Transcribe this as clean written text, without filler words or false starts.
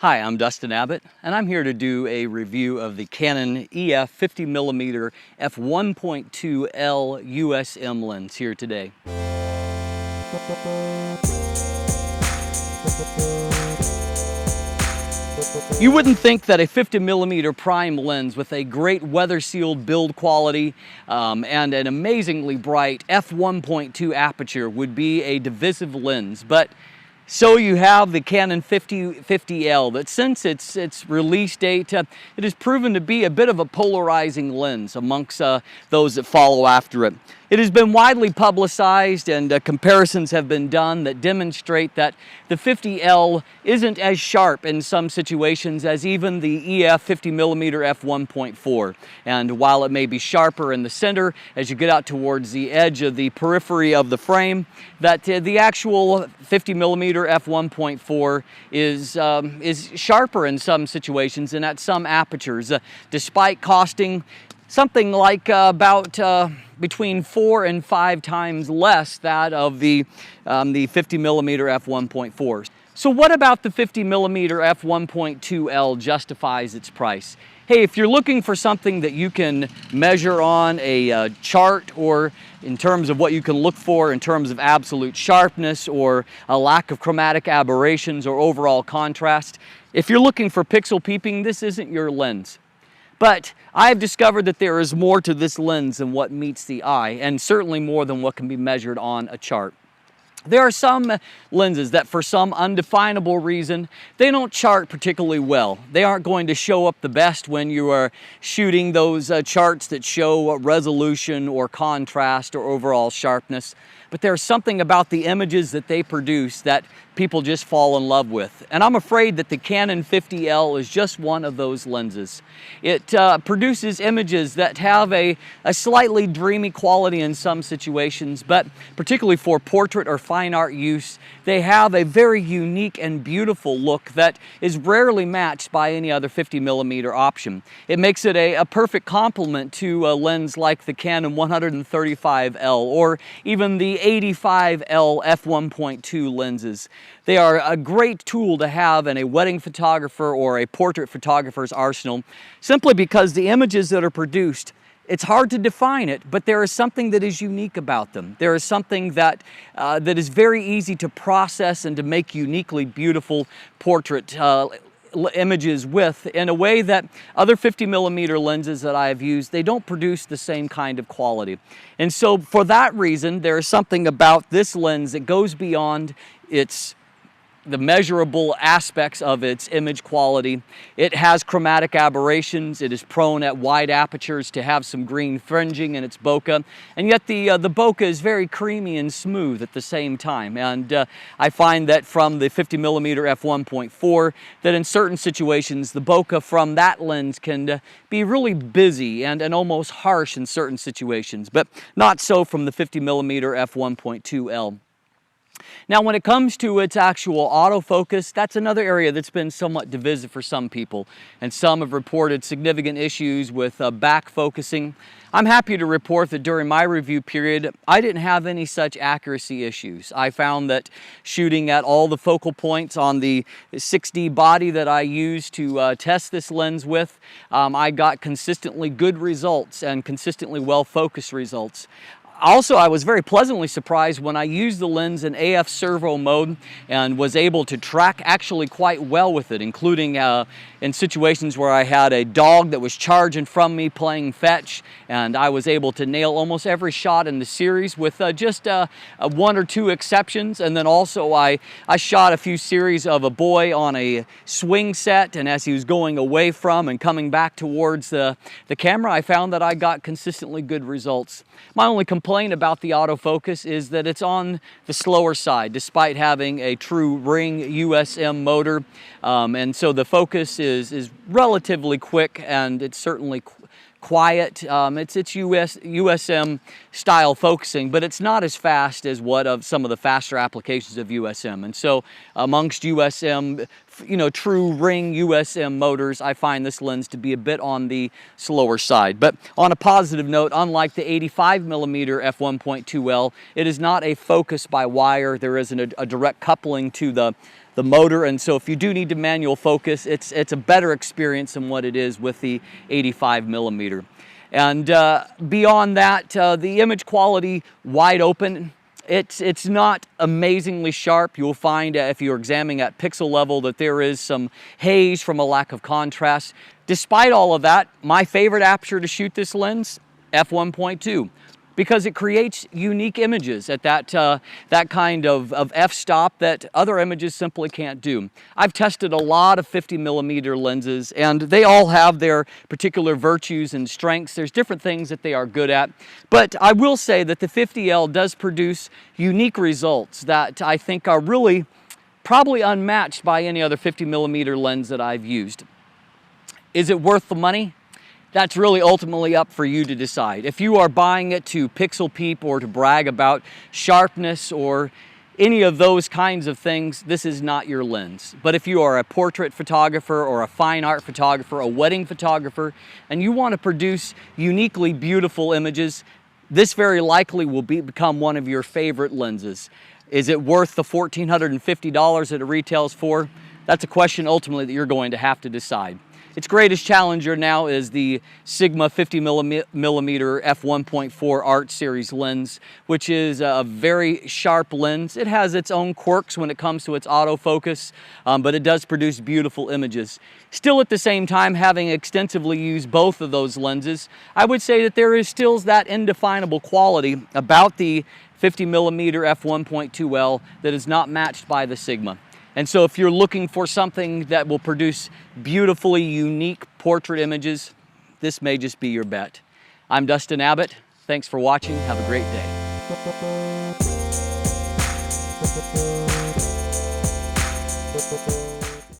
Hi, I'm Dustin Abbott, and I'm here to do a review of the Canon EF 50mm f1.2L USM lens here today. You wouldn't think that a 50mm prime lens with a great weather-sealed build quality and an amazingly bright f1.2 aperture would be a divisive lens, but so you have the Canon 50L that since its release date, it has proven to be a bit of a polarizing lens amongst those that follow after it. It has been widely publicized and comparisons have been done that demonstrate that the 50L isn't as sharp in some situations as even the EF 50mm f1.4. And while it may be sharper in the center as you get out towards the edge of the periphery of the frame, that the actual 50mm f1.4 is sharper in some situations and at some apertures, despite costing something like about between 4 and 5 times less that of the 50mm f1.4. So what about the 50mm f1.2L justifies its price? Hey, if you're looking for something that you can measure on a chart, or in terms of what you can look for in terms of absolute sharpness or a lack of chromatic aberrations or overall contrast, if you're looking for pixel peeping, this isn't your lens. But I've discovered that there is more to this lens than what meets the eye, and certainly more than what can be measured on a chart. There are some lenses that for some undefinable reason, they don't chart particularly well. They aren't going to show up the best when you are shooting those charts that show resolution or contrast or overall sharpness. But there's something about the images that they produce that people just fall in love with. And I'm afraid that the Canon 50L is just one of those lenses. It produces images that have a slightly dreamy quality in some situations, but particularly for portrait or fine art use, they have a very unique and beautiful look that is rarely matched by any other 50mm option. It makes it a perfect complement to a lens like the Canon 135L or even the 85L f1.2 lenses. They are a great tool to have in a wedding photographer or a portrait photographer's arsenal, simply because the images that are produced, it's hard to define it, but there is something that is unique about them. There is something that is very easy to process and to make uniquely beautiful portrait images with, in a way that other 50mm lenses that I have used, they don't produce the same kind of quality. And so for that reason, there is something about this lens that goes beyond the measurable aspects of its image quality. It has chromatic aberrations. It is prone at wide apertures to have some green fringing in its bokeh, and yet the bokeh is very creamy and smooth at the same time. And I find that from the 50mm f1.4 that in certain situations the bokeh from that lens can be really busy and almost harsh in certain situations, but not so from the 50mm f1.2L. Now, when it comes to its actual autofocus, that's another area that's been somewhat divisive for some people, and some have reported significant issues with back focusing. I'm happy to report that during my review period, I didn't have any such accuracy issues. I found that shooting at all the focal points on the 6D body that I used to test this lens with, I got consistently good results and consistently well-focused results. Also, I was very pleasantly surprised when I used the lens in AF servo mode and was able to track actually quite well with it, including in situations where I had a dog that was charging from me playing fetch, and I was able to nail almost every shot in the series with just 1 or 2 exceptions. And then also I shot a few series of a boy on a swing set, and as he was going away from and coming back towards the camera, I found that I got consistently good results. My only complaint about the autofocus is that it's on the slower side, despite having a true ring USM motor, and so the focus is relatively quick, and it's certainly quiet. It's USM style focusing, but it's not as fast as what of some of the faster applications of USM. And so amongst USM, true ring USM motors, I find this lens to be a bit on the slower side. But on a positive note, unlike the 85mm f1.2L, it is not a focus by wire. There isn't a direct coupling to the the motor, and so if you do need to manual focus, it's a better experience than what it is with the 85mm. And beyond that, the image quality, wide open. It's not amazingly sharp. You'll find if you're examining at pixel level that there is some haze from a lack of contrast. Despite all of that, my favorite aperture to shoot this lens, f1.2, because it creates unique images at that kind of f-stop that other images simply can't do. I've tested a lot of 50mm lenses, and they all have their particular virtues and strengths. There's different things that they are good at, but I will say that the 50L does produce unique results that I think are really probably unmatched by any other 50mm lens that I've used. Is it worth the money? That's really ultimately up for you to decide. If you are buying it to pixel peep or to brag about sharpness or any of those kinds of things, this is not your lens. But if you are a portrait photographer or a fine art photographer, a wedding photographer, and you want to produce uniquely beautiful images, this very likely will become one of your favorite lenses. Is it worth the $1,450 that it retails for? That's a question ultimately that you're going to have to decide. Its greatest challenger now is the Sigma 50mm f1.4 Art Series lens, which is a very sharp lens. It has its own quirks when it comes to its autofocus, but it does produce beautiful images. Still at the same time, having extensively used both of those lenses, I would say that there is still that indefinable quality about the 50mm f1.2L that is not matched by the Sigma. And so if you're looking for something that will produce beautifully unique portrait images, this may just be your bet. I'm Dustin Abbott. Thanks for watching. Have a great day.